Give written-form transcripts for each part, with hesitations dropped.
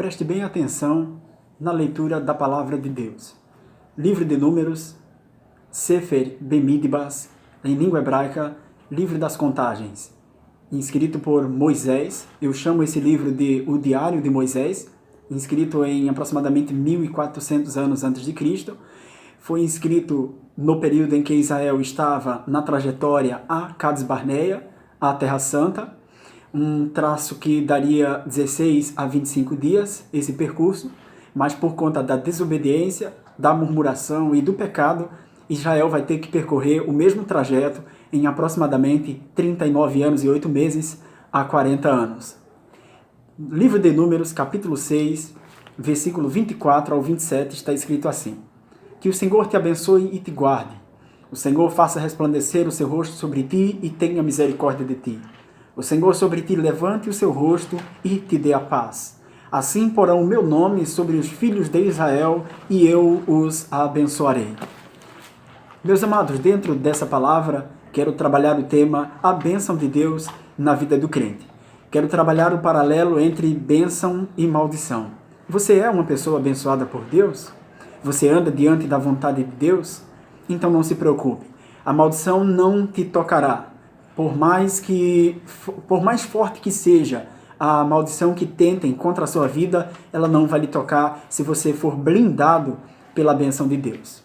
Preste bem atenção na leitura da palavra de Deus. Livro de Números, Sefer Bemidbas, em língua hebraica, Livro das Contagens. Escrito por Moisés, eu chamo esse livro de O Diário de Moisés, escrito em aproximadamente 1400 anos antes de Cristo. Foi escrito no período em que Israel estava na trajetória a Cades Barneia, a Terra Santa, um traço que daria 16 a 25 dias, esse percurso, mas por conta da desobediência, da murmuração e do pecado, Israel vai ter que percorrer o mesmo trajeto em aproximadamente 39 anos e 8 meses a 40 anos. Livro de Números, capítulo 6, versículo 24 ao 27, está escrito assim: Que o Senhor te abençoe e te guarde. O Senhor faça resplandecer o seu rosto sobre ti e tenha misericórdia de ti. O Senhor sobre ti levante o seu rosto e te dê a paz. Assim porão o meu nome sobre os filhos de Israel e eu os abençoarei. Meus amados, dentro dessa palavra, quero trabalhar o tema A Bênção de Deus na vida do crente. Quero trabalhar o paralelo entre bênção e maldição. Você é uma pessoa abençoada por Deus? Você anda diante da vontade de Deus? Então não se preocupe. A maldição não te tocará. Por mais forte que seja a maldição que tentem contra a sua vida, ela não vai lhe tocar se você for blindado pela bênção de Deus.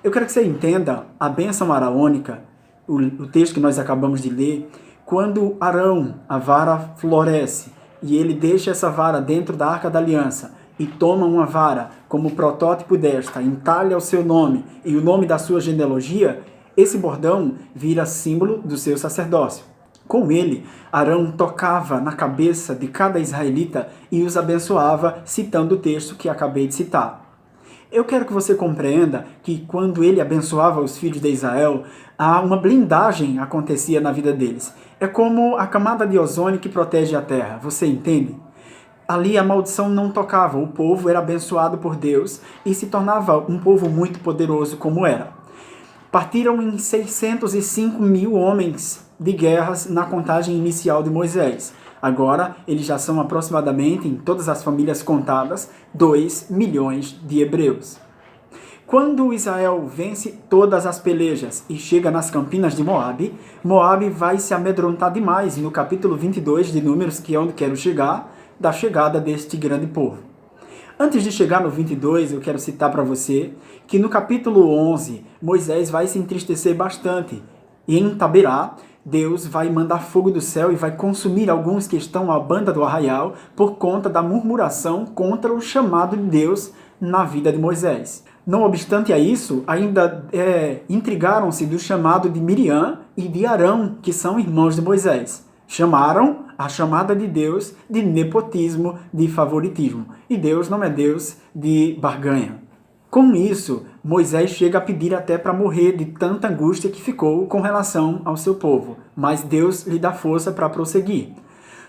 Eu quero que você entenda a bênção araônica, o texto que nós acabamos de ler, quando Arão, a vara floresce, e ele deixa essa vara dentro da Arca da Aliança, e toma uma vara como protótipo desta, entalha o seu nome e o nome da sua genealogia, esse bordão vira símbolo do seu sacerdócio. Com ele, Arão tocava na cabeça de cada israelita e os abençoava, citando o texto que acabei de citar. Eu quero que você compreenda que quando ele abençoava os filhos de Israel, uma blindagem acontecia na vida deles. É como a camada de ozônio que protege a terra, você entende? Ali a maldição não tocava, o povo era abençoado por Deus e se tornava um povo muito poderoso como era. Partiram em 605 mil homens de guerras na contagem inicial de Moisés. Agora, eles já são aproximadamente, em todas as famílias contadas, 2 milhões de hebreus. Quando Israel vence todas as pelejas e chega nas campinas de Moabe, Moabe vai se amedrontar demais no capítulo 22 de Números, que é onde quero chegar, da chegada deste grande povo. Antes de chegar no 22, eu quero citar para você que no capítulo 11, Moisés vai se entristecer bastante. E em Taberá, Deus vai mandar fogo do céu e vai consumir alguns que estão à banda do arraial por conta da murmuração contra o chamado de Deus na vida de Moisés. Não obstante a isso, ainda intrigaram-se do chamado de Miriam e de Arão, que são irmãos de Moisés. Chamaram a chamada de Deus de nepotismo, de favoritismo. E Deus não é Deus de barganha. Com isso, Moisés chega a pedir até para morrer de tanta angústia que ficou com relação ao seu povo. Mas Deus lhe dá força para prosseguir.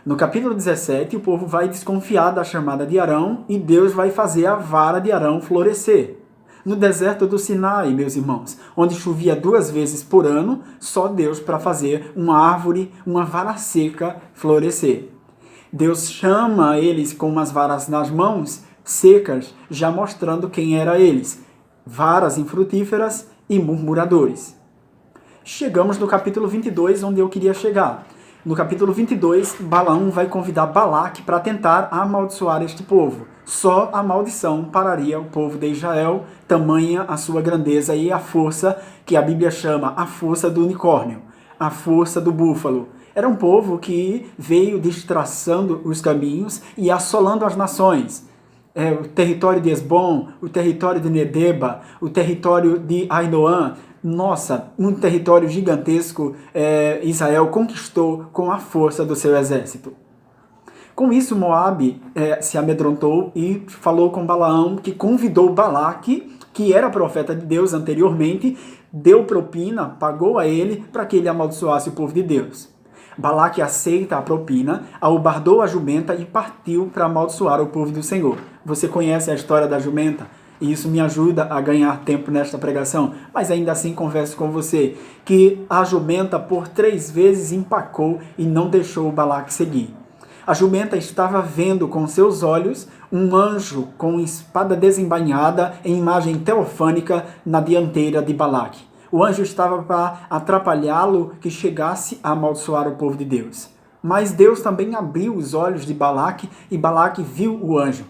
No capítulo 17, o povo vai desconfiar da chamada de Arão e Deus vai fazer a vara de Arão florescer. No deserto do Sinai, meus irmãos, onde chovia 2 vezes por ano, só Deus para fazer uma árvore, uma vara seca, florescer. Deus chama eles com umas varas nas mãos, secas, já mostrando quem era eles, varas infrutíferas e murmuradores. Chegamos no capítulo 22, onde eu queria chegar. No capítulo 22, Balaão vai convidar Balaque para tentar amaldiçoar este povo. Só a maldição pararia o povo de Israel, tamanha a sua grandeza e a força que a Bíblia chama a força do unicórnio, a força do búfalo. Era um povo que veio destraçando os caminhos e assolando as nações. O território de Esbom, o território de Medeba, o território de Ainoã. Nossa, um território gigantesco Israel conquistou com a força do seu exército. Com isso, Moabe se amedrontou e falou com Balaão, que convidou Balaque, que era profeta de Deus anteriormente, deu propina, pagou a ele para que ele amaldiçoasse o povo de Deus. Balaque aceita a propina, albardou a jumenta e partiu para amaldiçoar o povo do Senhor. Você conhece a história da jumenta? E isso me ajuda a ganhar tempo nesta pregação, mas ainda assim converso com você, que a jumenta por 3 vezes empacou e não deixou o Balaque seguir. A jumenta estava vendo com seus olhos um anjo com espada desembainhada em imagem teofânica na dianteira de Balaque. O anjo estava para atrapalhá-lo que chegasse a amaldiçoar o povo de Deus. Mas Deus também abriu os olhos de Balaque e Balaque viu o anjo.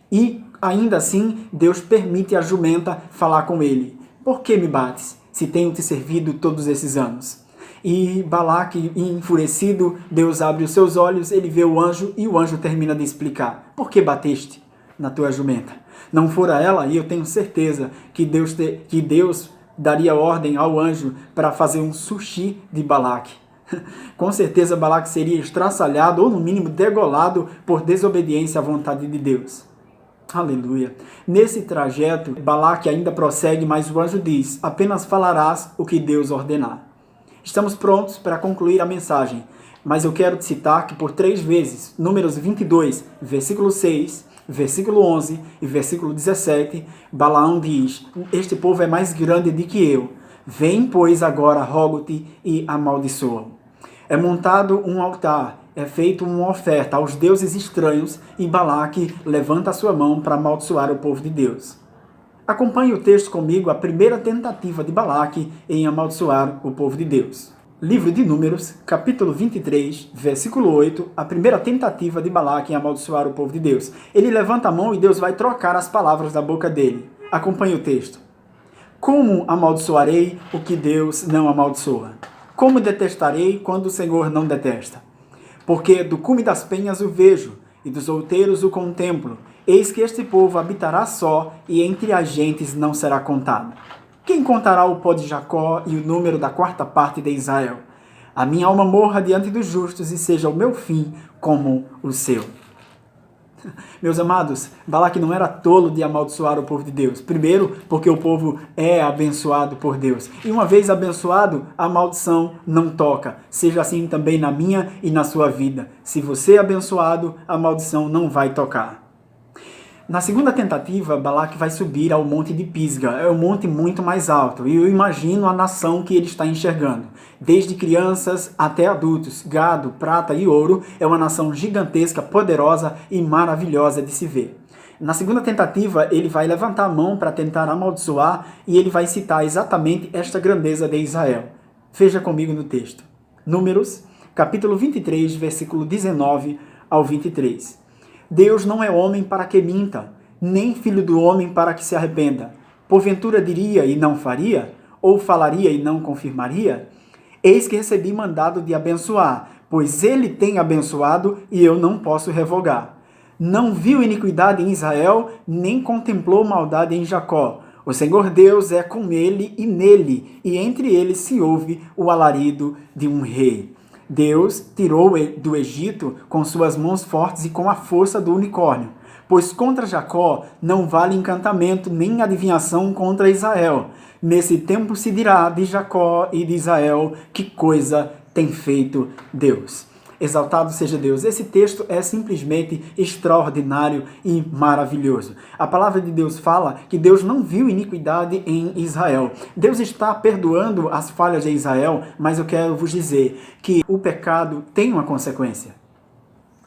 E, ainda assim, Deus permite a jumenta falar com ele. Por que me bates, se tenho te servido todos esses anos? E Balaque, enfurecido, Deus abre os seus olhos, ele vê o anjo e o anjo termina de explicar. Por que bateste na tua jumenta? Não fora ela, e eu tenho certeza que Deus daria ordem ao anjo para fazer um sushi de Balaque. Com certeza Balaque seria estraçalhado ou no mínimo degolado por desobediência à vontade de Deus. Aleluia. Nesse trajeto, Balaque ainda prossegue, mas o anjo diz, apenas falarás o que Deus ordenar. Estamos prontos para concluir a mensagem, mas eu quero te citar que por 3 vezes, Números 22, versículo 6, versículo 11 e versículo 17, Balaão diz, este povo é mais grande do que eu. Vem, pois, agora, rogo-te e amaldiçoa-o. É montado um altar, é feita uma oferta aos deuses estranhos e Balaque levanta a sua mão para amaldiçoar o povo de Deus. Acompanhe o texto comigo, a primeira tentativa de Balaque em amaldiçoar o povo de Deus. Livro de Números, capítulo 23, versículo 8, a primeira tentativa de Balaque em amaldiçoar o povo de Deus. Ele levanta a mão e Deus vai trocar as palavras da boca dele. Acompanhe o texto. Como amaldiçoarei o que Deus não amaldiçoa? Como detestarei quando o Senhor não detesta? Porque do cume das penhas o vejo, e dos outeiros o contemplo. Eis que este povo habitará só, e entre as gentes não será contado. Quem contará o pó de Jacó e o número da 4ª parte de Israel? A minha alma morra diante dos justos, e seja o meu fim como o seu. Meus amados, Balaque não era tolo de amaldiçoar o povo de Deus. Primeiro, porque o povo é abençoado por Deus. E uma vez abençoado, a maldição não toca. Seja assim também na minha e na sua vida. Se você é abençoado, a maldição não vai tocar. Na segunda tentativa, Balaque vai subir ao monte de Pisga. É um monte muito mais alto. E eu imagino a nação que ele está enxergando. Desde crianças até adultos, gado, prata e ouro, é uma nação gigantesca, poderosa e maravilhosa de se ver. Na segunda tentativa, ele vai levantar a mão para tentar amaldiçoar e ele vai citar exatamente esta grandeza de Israel. Veja comigo no texto. Números, capítulo 23, versículo 19 ao 23. Deus não é homem para que minta, nem filho do homem para que se arrependa. Porventura diria e não faria? Ou falaria e não confirmaria? Eis que recebi mandado de abençoar, pois ele tem abençoado e eu não posso revogar. Não viu iniquidade em Israel, nem contemplou maldade em Jacó. O Senhor Deus é com ele e nele, e entre eles se ouve o alarido de um rei. Deus tirou do Egito com suas mãos fortes e com a força do unicórnio, pois contra Jacó não vale encantamento nem adivinhação contra Israel. Nesse tempo se dirá de Jacó e de Israel, que coisa tem feito Deus. Exaltado seja Deus. Esse texto é simplesmente extraordinário e maravilhoso. A palavra de Deus fala que Deus não viu iniquidade em Israel. Deus está perdoando as falhas de Israel, mas eu quero vos dizer que o pecado tem uma consequência.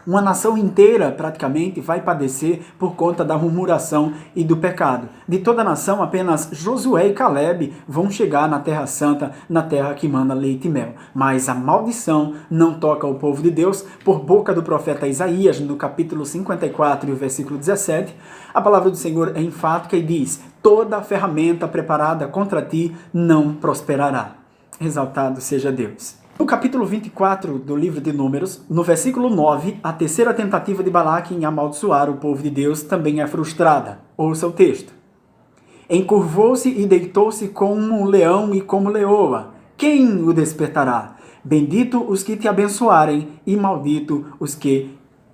Uma nação inteira, praticamente, vai padecer por conta da murmuração e do pecado. De toda a nação, apenas Josué e Caleb vão chegar na Terra Santa, na terra que manda leite e mel. Mas a maldição não toca o povo de Deus. Por boca do profeta Isaías, no capítulo 54 e o versículo 17, a palavra do Senhor é enfática e diz: toda ferramenta preparada contra ti não prosperará. Exaltado seja Deus. No capítulo 24 do livro de Números, no versículo 9, a terceira tentativa de Balaque em amaldiçoar o povo de Deus também é frustrada. Ouça o texto. Encurvou-se e deitou-se como um leão e como leoa. Quem o despertará? Bendito os que te abençoarem e maldito os que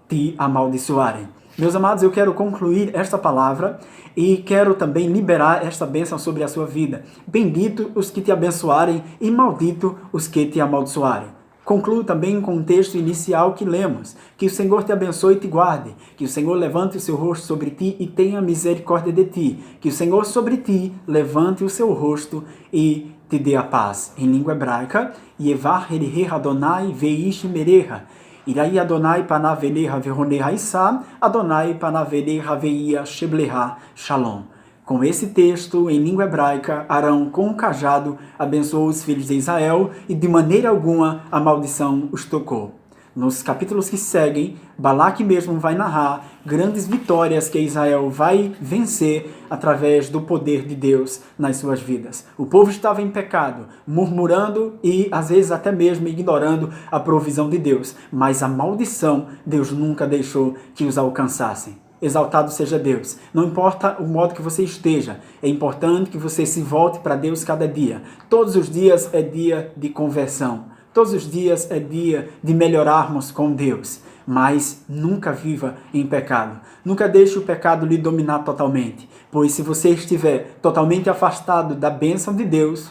te amaldiçoarem. Meus amados, eu quero concluir esta palavra e quero também liberar esta bênção sobre a sua vida. Bendito os que te abençoarem e maldito os que te amaldiçoarem. Concluo também com o texto inicial que lemos. Que o Senhor te abençoe e te guarde. Que o Senhor levante o seu rosto sobre ti e tenha misericórdia de ti. Que o Senhor sobre ti levante o seu rosto e te dê a paz. Em língua hebraica, Yevar Elihe Adonai Veish Mereha. Irai Adonai panavele haverone haissá, Adonai panavele haveia shebleha shalom. Com esse texto, em língua hebraica, Arão, com um cajado, abençoou os filhos de Israel e de maneira alguma a maldição os tocou. Nos capítulos que seguem, Balaque mesmo vai narrar grandes vitórias que Israel vai vencer através do poder de Deus nas suas vidas. O povo estava em pecado, murmurando e às vezes até mesmo ignorando a provisão de Deus, mas a maldição Deus nunca deixou que os alcançassem. Exaltado seja Deus. Não importa o modo que você esteja, é importante que você se volte para Deus cada dia. Todos os dias é dia de conversão. Todos os dias é dia de melhorarmos com Deus. Mas nunca viva em pecado. Nunca deixe o pecado lhe dominar totalmente. Pois se você estiver totalmente afastado da bênção de Deus,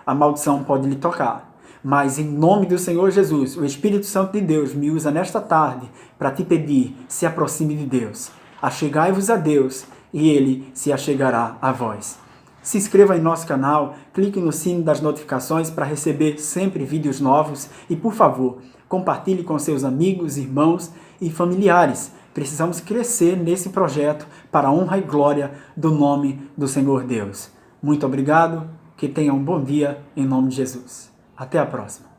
a maldição pode lhe tocar. Mas em nome do Senhor Jesus, o Espírito Santo de Deus me usa nesta tarde para te pedir, se aproxime de Deus. Achegai-vos a Deus e Ele se achegará a vós. Se inscreva em nosso canal, clique no sino das notificações para receber sempre vídeos novos e, por favor, compartilhe com seus amigos, irmãos e familiares. Precisamos crescer nesse projeto para a honra e glória do nome do Senhor Deus. Muito obrigado, que tenha um bom dia em nome de Jesus. Até a próxima.